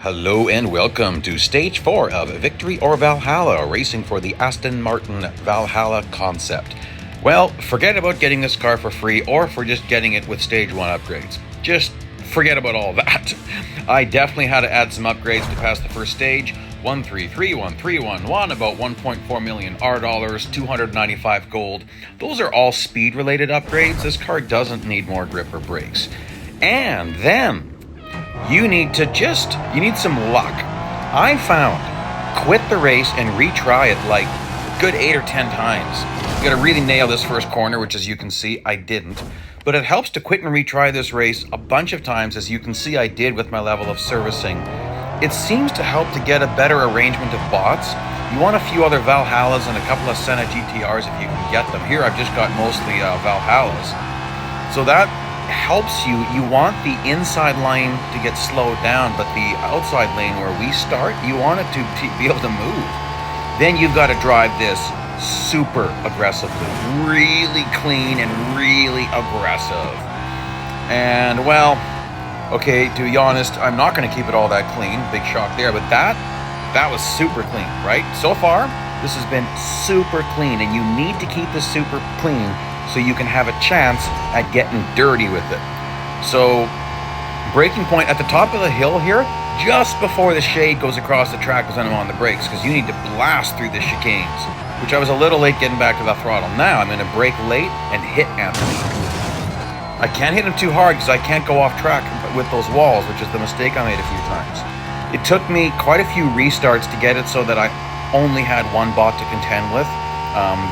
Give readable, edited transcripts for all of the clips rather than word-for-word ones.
Hello and welcome to Stage 4 of Victory or Valhalla, racing for the Aston Martin Valhalla concept. Well, forget about getting this car for free or for just getting it with Stage 1 upgrades. Just forget about all that. I definitely had to add some upgrades to pass the first stage. 133, 1311, about 1.4 million R dollars, 295 gold. Those are all speed related upgrades. This car doesn't need more grip or brakes. And then you need some luck. I found quit the race and retry it like a good 8 or 10 times. You gotta really nail this first corner, which as you can see, I didn't. But it helps to quit and retry this race a bunch of times, as you can see I did with my level of servicing. It seems to help to get a better arrangement of bots. You want a few other Valhallas and a couple of Senna GTRs if you can get them. Here I've just got mostly Valhallas. So that helps you. You want the inside lane to get slowed down, but the outside lane where we start, you want it to be able to move. Then you've got to drive this super aggressively, really clean and really aggressive. And well, okay, to be honest, I'm not going to keep it all that clean. Big shock there, but that was super clean, right? So far, this has been super clean, and you need to keep this super clean so you can have a chance at getting dirty with it. So, braking point at the top of the hill here, just before the shade goes across the track as I'm on the brakes, because you need to blast through the chicanes, which I was a little late getting back to the throttle. Now I'm going to brake late and hit Anthony. I can't hit him too hard because I can't go off track with those walls, which is the mistake I made a few times. It took me quite a few restarts to get it so that I only had one bot to contend with.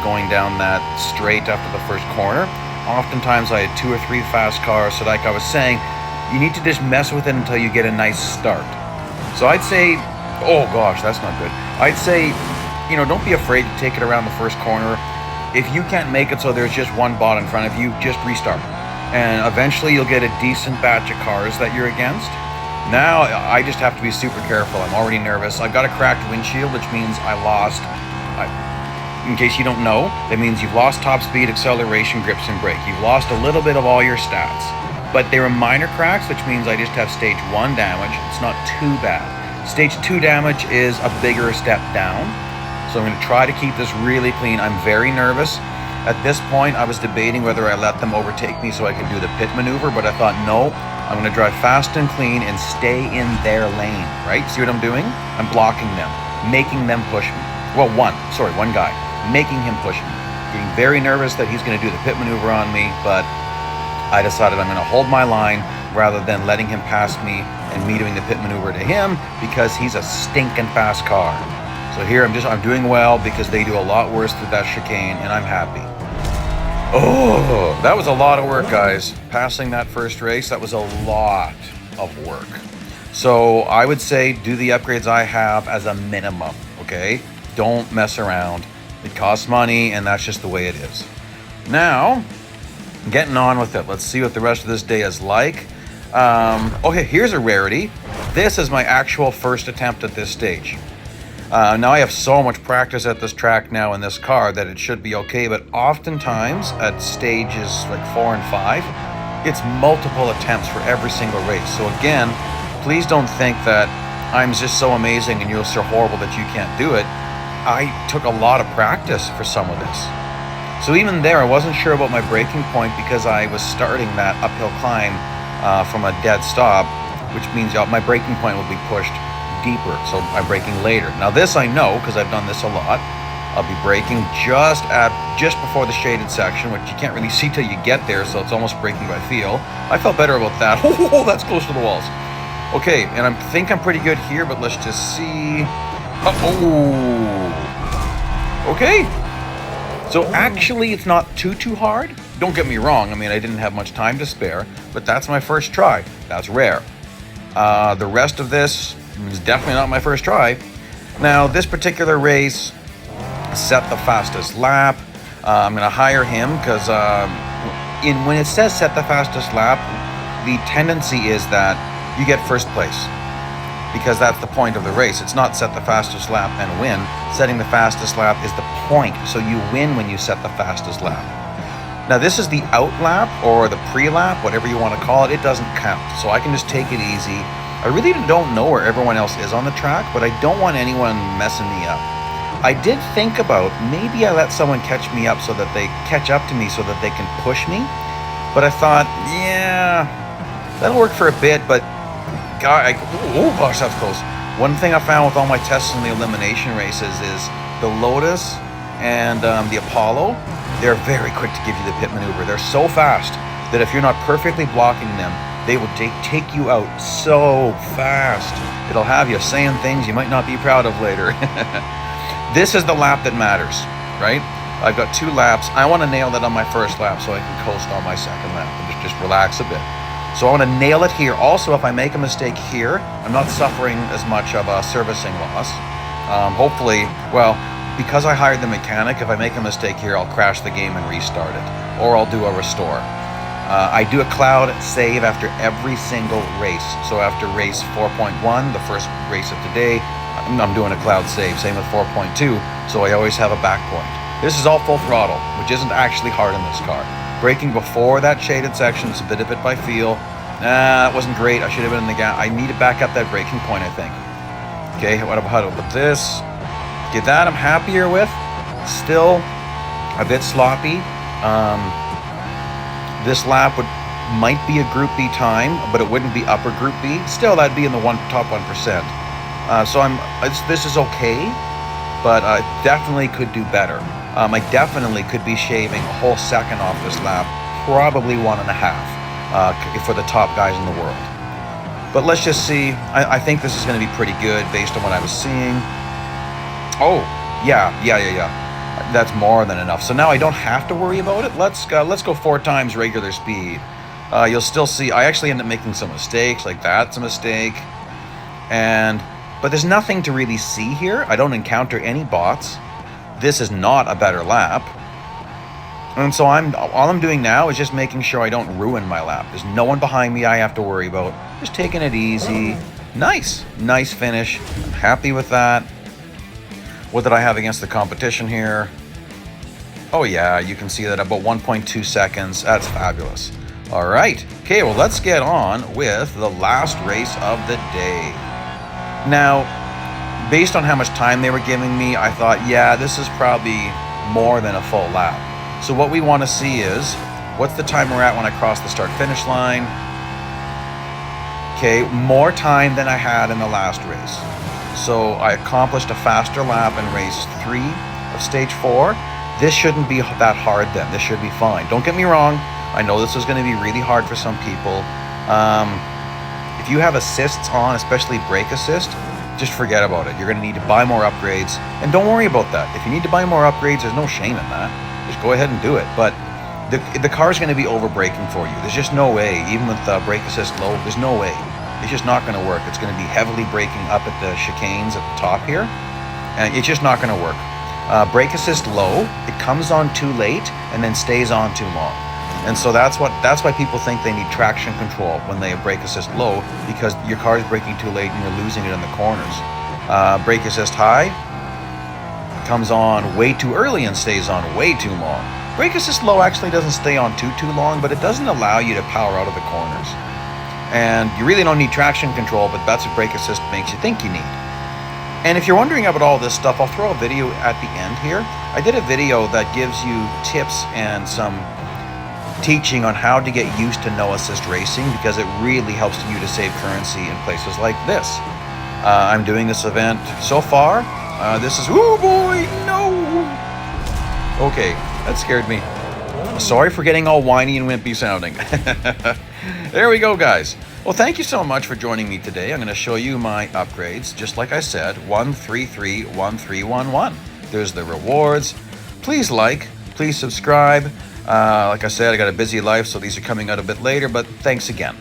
Going down that straight after the first corner. Oftentimes I had 2 or 3 fast cars, so like I was saying, you need to just mess with it until you get a nice start. So I'd say, oh gosh, that's not good. I'd say, don't be afraid to take it around the first corner. If you can't make it so there's just one bot in front of you, just restart. And eventually you'll get a decent batch of cars that you're against. Now I just have to be super careful. I'm already nervous. I've got a cracked windshield, which means I lost. In case you don't know, that means you've lost top speed, acceleration, grips, and brake. You've lost a little bit of all your stats. But they were minor cracks, which means I just have stage 1 damage. It's not too bad. Stage 2 damage is a bigger step down. So I'm going to try to keep this really clean. I'm very nervous. At this point, I was debating whether I let them overtake me so I can do the pit maneuver, but I thought, no, I'm going to drive fast and clean and stay in their lane, right? See what I'm doing? I'm blocking them, making them push me. Well, one guy. Making him push me. Getting very nervous that he's going to do the pit maneuver on me, but I decided I'm going to hold my line rather than letting him pass me and me doing the pit maneuver to him, because he's a stinking fast car. So here I'm doing well because they do a lot worse through that chicane, and I'm happy. Oh, that was a lot of work, guys. Passing that first race, that was a lot of work. So I would say do the upgrades I have as a minimum, okay? Don't mess around. It costs money, and that's just the way it is. Now, getting on with it. Let's see what the rest of this day is like. Okay, here's a rarity. This is my actual first attempt at this stage. Now I have so much practice at this track now in this car that it should be okay, but oftentimes at stages like 4 and 5, it's multiple attempts for every single race. So again, please don't think that I'm just so amazing and you're so horrible that you can't do it. I took a lot of practice for some of this. So even there, I wasn't sure about my braking point because I was starting that uphill climb from a dead stop, which means my braking point will be pushed deeper, so I'm braking later. Now this I know because I've done this a lot. I'll be braking just before the shaded section, which you can't really see till you get there, so it's almost braking by feel. I felt better about that. Oh, that's close to the walls. Okay, and I think I'm pretty good here, but let's just see. Okay. So actually, it's not too hard. Don't get me wrong. I mean, I didn't have much time to spare, but that's my first try. That's rare. The rest of this is definitely not my first try. Now, this particular race set the fastest lap. I'm going to hire him because when it says set the fastest lap, the tendency is that you get first place, because that's the point of the race. It's not set the fastest lap and win. Setting the fastest lap is the point, so you win when you set the fastest lap. Now this is the out lap or the pre-lap, whatever you want to call it. It doesn't count, so I can just take it easy. I I really don't know where everyone else is on the track, but I don't want anyone messing me up. I did think about maybe I let someone catch me up so that they catch up to me so that they can push me. But I thought, yeah, that'll work for a bit, but God, oh gosh, that's close. One thing I found with all my tests in the elimination races is the Lotus and the Apollo, they're very quick to give you the pit maneuver. They're so fast that if you're not perfectly blocking them, they will take you out so fast. It'll have you saying things you might not be proud of later. This is the lap that matters, right? I've got 2 laps. I want to nail that on my first lap so I can coast on my second lap and just relax a bit. So I want to nail it here. Also, if I make a mistake here, I'm not suffering as much of a servicing loss. Hopefully, well, because I hired the mechanic, if I make a mistake here, I'll crash the game and restart it. Or I'll do a restore. I do a cloud save after every single race. So after race 4.1, the first race of today, I'm doing a cloud save. Same with 4.2, so I always have a back point. This is all full throttle, which isn't actually hard in this car. Braking before that shaded section, it's a bit of it by feel. That wasn't great. I should have been in the gap. I need to back up that braking point, I think. Okay, what about this? Okay, that I'm happier with. Still a bit sloppy. This lap might be a Group B time, but it wouldn't be upper Group B. Still, that'd be in the top 1%. So this is okay, but I definitely could do better. I definitely could be shaving a whole second off this lap, probably 1.5 for the top guys in the world. But let's just see. I think this is going to be pretty good based on what I was seeing. Oh, yeah. That's more than enough. So now I don't have to worry about it. Let's go 4 times regular speed. You'll still see I actually end up making some mistakes, like that's a mistake. But there's nothing to really see here. I don't encounter any bots. This is not a better lap. And so all I'm doing now is just making sure I don't ruin my lap. There's no one behind me I have to worry about. Just taking it easy. Nice finish. I'm happy with that. What did I have against the competition here? Oh yeah, you can see that about 1.2 seconds. That's fabulous. All right. Okay, well, let's get on with the last race of the day. Now, based on how much time they were giving me, I thought, yeah, this is probably more than a full lap. So what we want to see is, what's the time we're at when I cross the start-finish line? Okay, more time than I had in the last race. So I accomplished a faster lap in race 3 of stage 4. This shouldn't be that hard then. This should be fine. Don't get me wrong. I know this is going to be really hard for some people. If you have assists on, especially brake assist, just forget about it. You're going to need to buy more upgrades, and don't worry about that. If you need to buy more upgrades, there's no shame in that. Just go ahead and do it. But the car's going to be over braking for you. There's just no way. Even with brake assist low, there's no way. It's just not going to work. It's going to be heavily braking up at the chicanes at the top here, and it's just not going to work. Brake assist low, it comes on too late and then stays on too long. And so that's why people think they need traction control when they brake assist low, because your car is braking too late and you're losing it in the corners. Brake assist high comes on way too early and stays on way too long. Brake assist low actually doesn't stay on too long, but it doesn't allow you to power out of the corners. And you really don't need traction control, but that's what brake assist makes you think you need. And if you're wondering about all this stuff, I'll throw a video at the end here. I did a video that gives you tips and some teaching on how to get used to no assist racing, because it really helps you to save currency in places like this. I'm doing this event so far. This is, oh boy, no. Okay, that scared me. Sorry for getting all whiny and wimpy sounding. There we go, guys. Well, thank you so much for joining me today. I'm going to show you my upgrades, just like I said, 1331311. There's the rewards. Please like, please subscribe. Like I said, I got a busy life, so these are coming out a bit later, but thanks again.